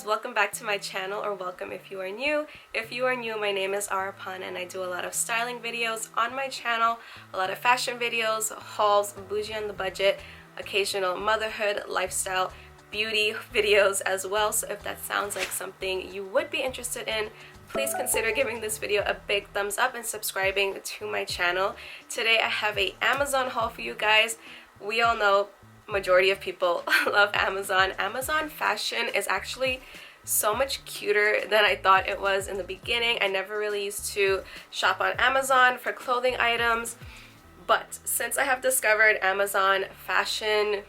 welcome back to my channel, or welcome if you are new. If you are new, my name is Arapana and I do a lot of styling videos on my channel, a lot of fashion videos, hauls, bougie on the budget, occasional motherhood, lifestyle, beauty videos as well. So if that sounds like something you would be interested in, please consider giving this video a big thumbs up and subscribing to my channel. Today I have a Amazon haul for you guys. We all know majority of people love Amazon. Amazon fashion is actually so much cuter than I thought it was in the beginning. I never really used to shop on Amazon for clothing items, but since I have discovered Amazon fashion,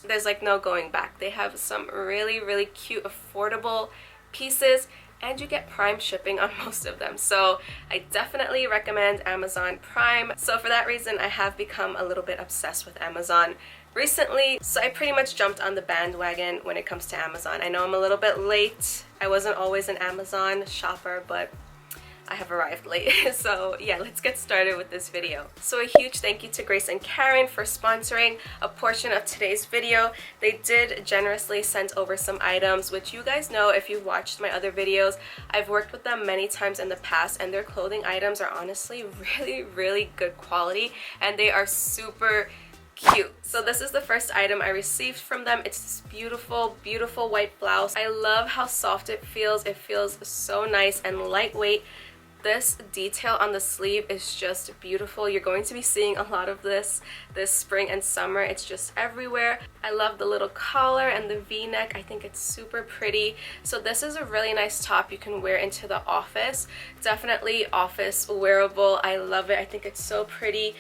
there's like no going back. They have some really cute affordable pieces and you get Prime shipping on most of them. So I definitely recommend Amazon Prime. So for that reason, I have become a little bit obsessed with Amazon recently. So I pretty much jumped on the bandwagon when it comes to Amazon. I know I'm a little bit late. I wasn't always an Amazon shopper, but I have arrived late. So yeah, let's get started with this video. So a huge thank you to Grace and Karen for sponsoring a portion of today's video. They did generously send over some items, which you guys know if you've watched my other videos. I've worked with them many times in the past and their clothing items are honestly really good quality and they are super cute. So this is the first item I received from them. It's this beautiful white blouse. I love how soft it feels. It feels so nice and lightweight. This detail on the sleeve is just beautiful. You're going to be seeing a lot of this spring and summer. It's just everywhere. I love the little collar and the v-neck. I think it's super pretty. So this is a really nice top you can wear into the office. Definitely office wearable. I love it. I think it's so pretty.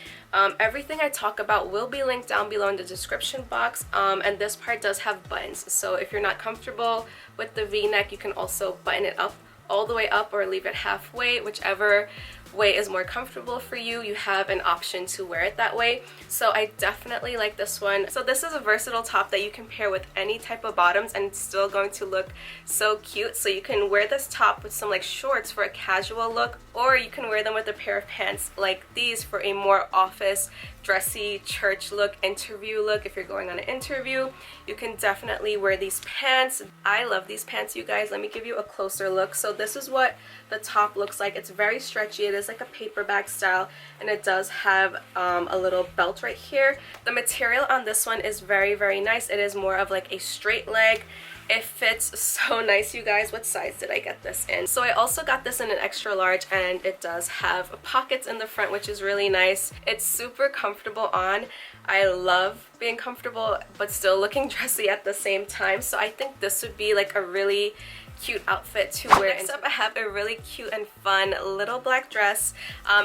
Everything I talk about will be linked down below in the description box, and this part does have buttons. So if you're not comfortable with the v-neck, you can also button it up all the way up or leave it halfway, whichever way is more comfortable for you. You have an option to wear it that way. So I definitely like this one. So this is a versatile top that you can pair with any type of bottoms and it's still going to look so cute. So you can wear this top with some like shorts for a casual look, or you can wear them with a pair of pants like these for a more office dressy church look, interview look. If you're going on an interview, you can definitely wear these pants. I love these pants, you guys. Let me give you a closer look. So this is what the top looks like. It's very stretchy. It is like a paper bag style and it does have a little belt right here. The material on this one is very nice. It is more of like a straight leg. It fits so nice, you guys. What size did I get this in? So I also got this in an extra large and it does have pockets in the front, which is really nice. It's super comfortable on. I love being comfortable but still looking dressy at the same time. So I think this would be like a really cute outfit to wear. Next up I have a really cute and fun little black dress.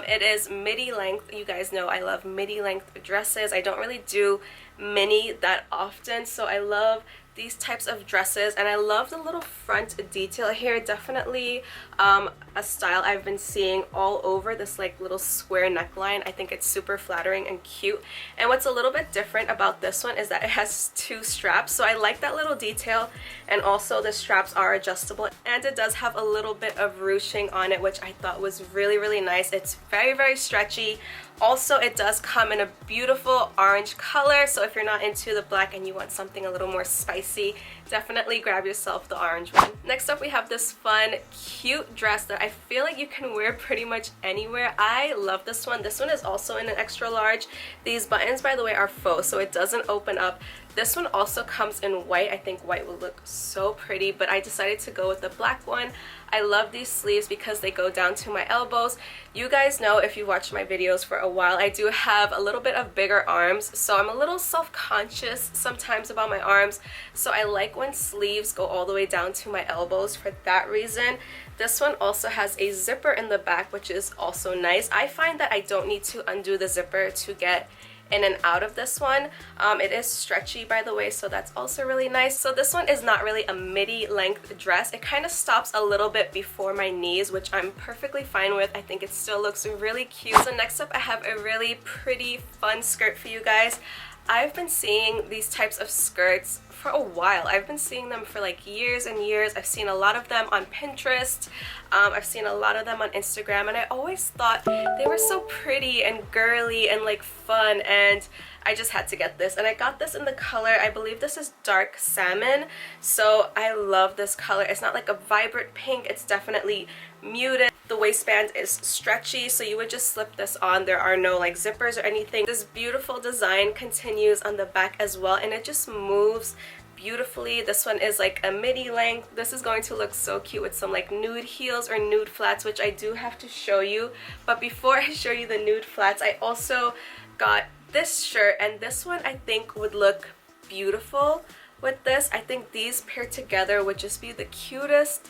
It is midi length. You guys know I love midi length dresses. I don't really do mini that often, so I love these types of dresses and I love the little front detail here. Definitely a style I've been seeing all over, this like little square neckline. I think it's super flattering and cute. And what's a little bit different about this one is that it has two straps, so I like that little detail, and also the straps are adjustable and it does have a little bit of ruching on it, which I thought was really nice. It's very stretchy. Also, it does come in a beautiful orange color, so if you're not into the black and you want something a little more spicy, definitely grab yourself the orange one. Next up we have this fun cute dress that I feel like you can wear pretty much anywhere. I love this one. This one is also in an extra large. These buttons, by the way, are faux, so it doesn't open up. This one also comes in white. I think white would look so pretty, but I decided to go with the black one. I love these sleeves because they go down to my elbows. You guys know if you watched my videos for a while, I do have a little bit of bigger arms, so I'm a little self-conscious sometimes about my arms. So I like when sleeves go all the way down to my elbows for that reason. This one also has a zipper in the back, which is also nice. I find that I don't need to undo the zipper to get in and out of this one. It is stretchy, by the way, so that's also really nice. So this one is not really a midi length dress. It kind of stops a little bit before my knees, which I'm perfectly fine with. I think it still looks really cute. So next up I have a really pretty fun skirt for you guys. I've been seeing these types of skirts for a while. I've been seeing them for like years and years. I've seen a lot of them on Pinterest. I've seen a lot of them on Instagram, and I always thought they were so pretty and girly and like fun, and I just had to get this. And I got this in the color, I believe this is dark salmon, so I love this color. It's not like a vibrant pink, it's definitely muted. The waistband is stretchy, so you would just slip this on. There are no like zippers or anything. This beautiful design continues on the back as well, and it just moves beautifully. This one is like a midi length. This is going to look so cute with some like nude heels or nude flats, which I do have to show you. But before I show you the nude flats, I also got this shirt, and this one I think would look beautiful with this. I think these paired together would just be the cutest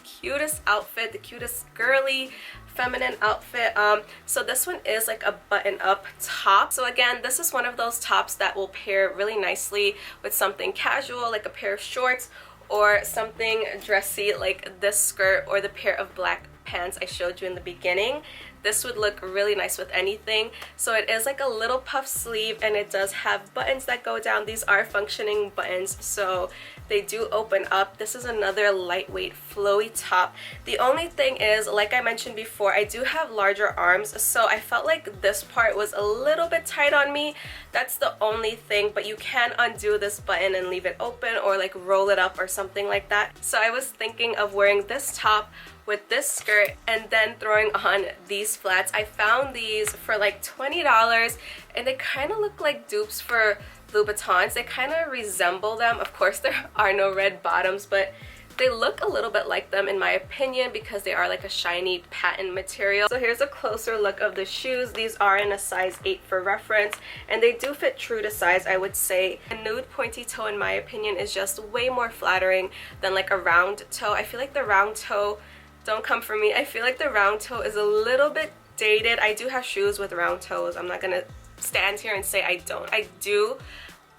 outfit, the cutest girly feminine outfit. So this one is like a button-up top. So again, this is one of those tops that will pair really nicely with something casual like a pair of shorts, or something dressy like this skirt or the pair of black pants I showed you in the beginning. This would look really nice with anything. So it is like a little puff sleeve, and it does have buttons that go down. These are functioning buttons, so they do open up. This is another lightweight flowy top. The only thing is, like I mentioned before, I do have larger arms, so I felt like this part was a little bit tight on me. That's the only thing, but you can undo this button and leave it open, or like roll it up or something like that. So I was thinking of wearing this top with this skirt and then throwing on these flats. I found these for like $20, and they kind of look like dupes for Louboutins. They kind of resemble them. Of course, there are no red bottoms, but they look a little bit like them in my opinion, because they are like a shiny patent material. So here's a closer look of the shoes. These are in a size 8 for reference, and they do fit true to size, I would say. A nude pointy toe, in my opinion, is just way more flattering than like a round toe. I feel like the round toe, don't come for me, I feel like the round toe is a little bit dated. I do have shoes with round toes. I'm not gonna stand here and say I don't. I do.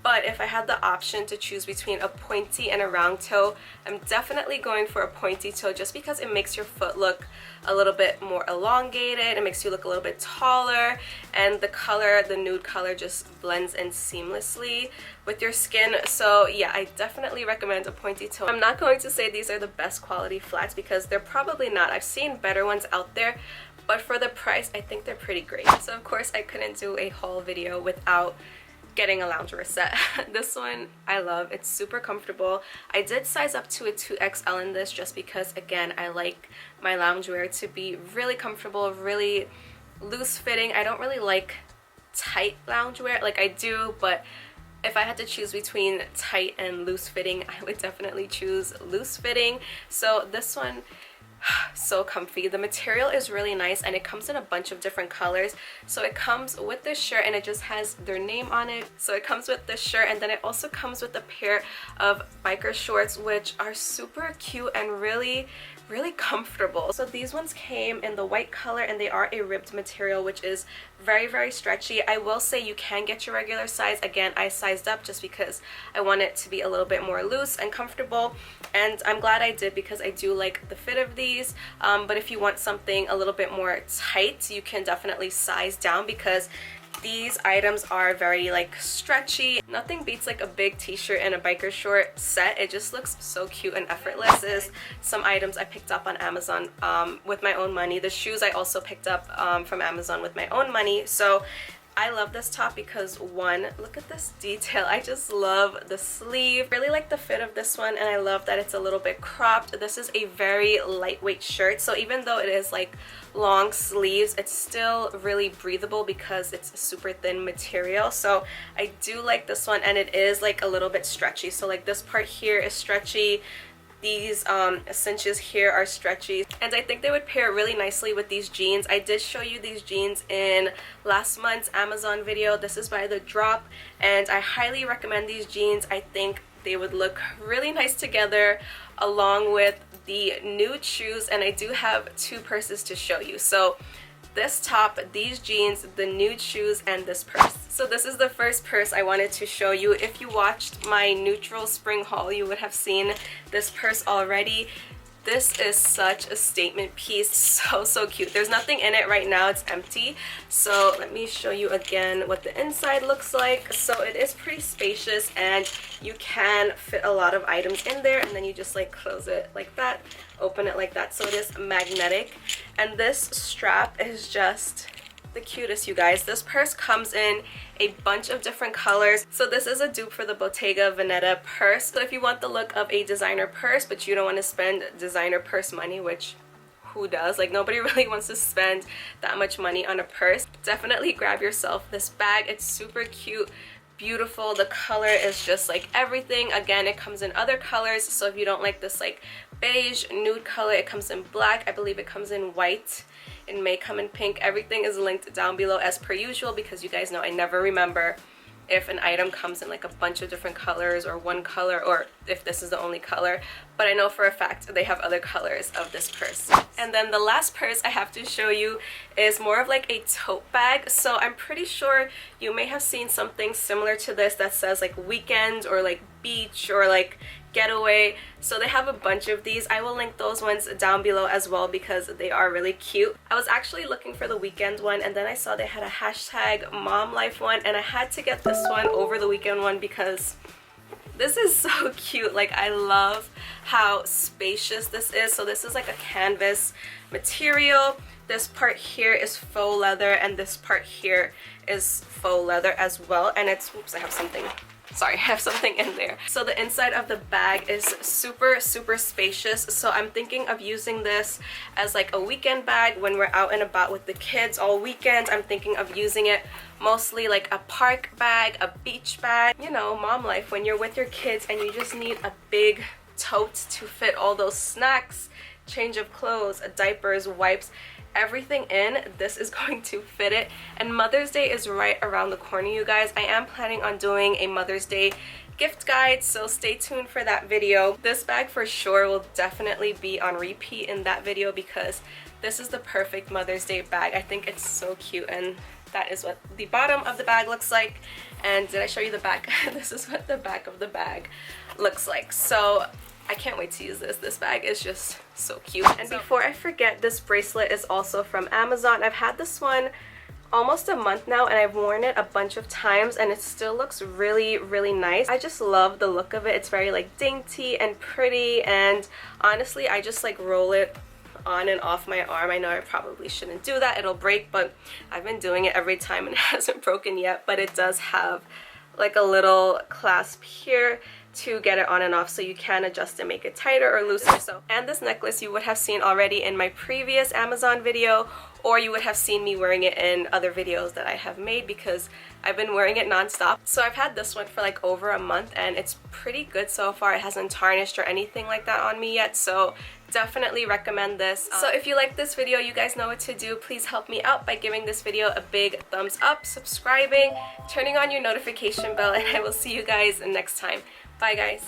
But if I had the option to choose between a pointy and a round toe, I'm definitely going for a pointy toe, just because it makes your foot look a little bit more elongated. It makes you look a little bit taller, and the color, the nude color, just blends in seamlessly with your skin. So yeah, I definitely recommend a pointy toe. I'm not going to say these are the best quality flats, because they're probably not. I've seen better ones out there, but for the price, I think they're pretty great. So of course I couldn't do a haul video without getting a loungewear set. This one I love. It's super comfortable. I did size up to a 2XL in this, just because again, I like my loungewear to be really comfortable, really loose fitting. I don't really like tight loungewear. Like I do, but if I had to choose between tight and loose fitting, I would definitely choose loose fitting. So this one, so comfy. The material is really nice, and it comes in a bunch of different colors. So it comes with this shirt, and it just has their name on it. So it comes with this shirt, and then it also comes with a pair of biker shorts, which are super cute and really comfortable. So these ones came in the white color, and they are a ribbed material, which is very stretchy. I will say you can get your regular size. Again, I sized up just because I want it to be a little bit more loose and comfortable, and I'm glad I did, because I do like the fit of these. But if you want something a little bit more tight, you can definitely size down, because these items are very like stretchy. Nothing beats like a big t-shirt and a biker short set. It just looks so cute and effortless. This is some items I picked up on Amazon with my own money. The shoes I also picked up from Amazon with my own money. So I love this top because, one, look at this detail. I just love the sleeve. Really like the fit of this one, and I love that it's a little bit cropped. This is a very lightweight shirt, so even though it is like long sleeves, it's still really breathable because it's a super thin material. So I do like this one, and it is like a little bit stretchy. So like this part here is stretchy. These cinches here are stretchy, and I think they would pair really nicely with these jeans. I did show you these jeans in last month's Amazon video. This is by The Drop, and I highly recommend these jeans. I think they would look really nice together along with the nude shoes, and I do have two purses to show you. So this top, these jeans, the nude shoes, and this purse. So this is the first purse I wanted to show you. If you watched my neutral spring haul, you would have seen this purse already. This is such a statement piece. So cute. There's nothing in it right now. It's empty. So let me show you again what the inside looks like. So it is pretty spacious and you can fit a lot of items in there, and then you just like close it like that, open it like that. So it is magnetic, and this strap is just the cutest, you guys. This purse comes in a bunch of different colors. So this is a dupe for the Bottega Veneta purse. So if you want the look of a designer purse but you don't want to spend designer purse money, which who does? Like, nobody really wants to spend that much money on a purse, definitely grab yourself this bag. It's super cute, beautiful. The color is just like everything. Again, it comes in other colors, so if you don't like this like beige nude color, it comes in black. I believe it comes in white. It may come in pink. Everything is linked down below as per usual, because you guys know I never remember if an item comes in like a bunch of different colors or one color, or if this is the only color. But I know for a fact they have other colors of this purse. And then the last purse I have to show you is more of like a tote bag. So I'm pretty sure you may have seen something similar to this that says like weekend or like beach or like getaway. So they have a bunch of these. I will link those ones down below as well because they are really cute. I was actually looking for the weekend one, and then I saw they had a hashtag mom life one, and I had to get this one over the weekend one because this is so cute. Like, I love how spacious this is. So this is like a canvas material. This part here is faux leather, and this part here is faux leather as well. And it's, oops, I have something in there. So the inside of the bag is super spacious. So I'm thinking of using this as like a weekend bag when we're out and about with the kids all weekend. I'm thinking of using it mostly like a park bag, a beach bag, you know, mom life, when you're with your kids and you just need a big tote to fit all those snacks, change of clothes, diapers, wipes, everything in. This is going to fit it. And Mother's Day is right around the corner, you guys. I am planning on doing a Mother's Day gift guide, so stay tuned for that video. This bag for sure will definitely be on repeat in that video because this is the perfect Mother's Day bag. I think it's so cute, and that is what the bottom of the bag looks like. And did I show you the back? This is what the back of the bag looks like. So I can't wait to use this. This bag is just so cute. And before I forget, this bracelet is also from Amazon. I've had this one almost a month now, and I've worn it a bunch of times, and it still looks really nice. I just love the look of it. It's very like dainty and pretty, and honestly, I just like roll it on and off my arm. I know I probably shouldn't do that, it'll break, but I've been doing it every time and it hasn't broken yet. But it does have like a little clasp here to get it on and off, so you can adjust and make it tighter or looser. So, and this necklace you would have seen already in my previous Amazon video, or you would have seen me wearing it in other videos that I have made because I've been wearing it non-stop. So I've had this one for like over a month, and it's pretty good so far. It hasn't tarnished or anything like that on me yet, so definitely recommend this. So if you like this video, you guys know what to do. Please help me out by giving this video a big thumbs up, subscribing, turning on your notification bell, and I will see you guys next time. Bye guys.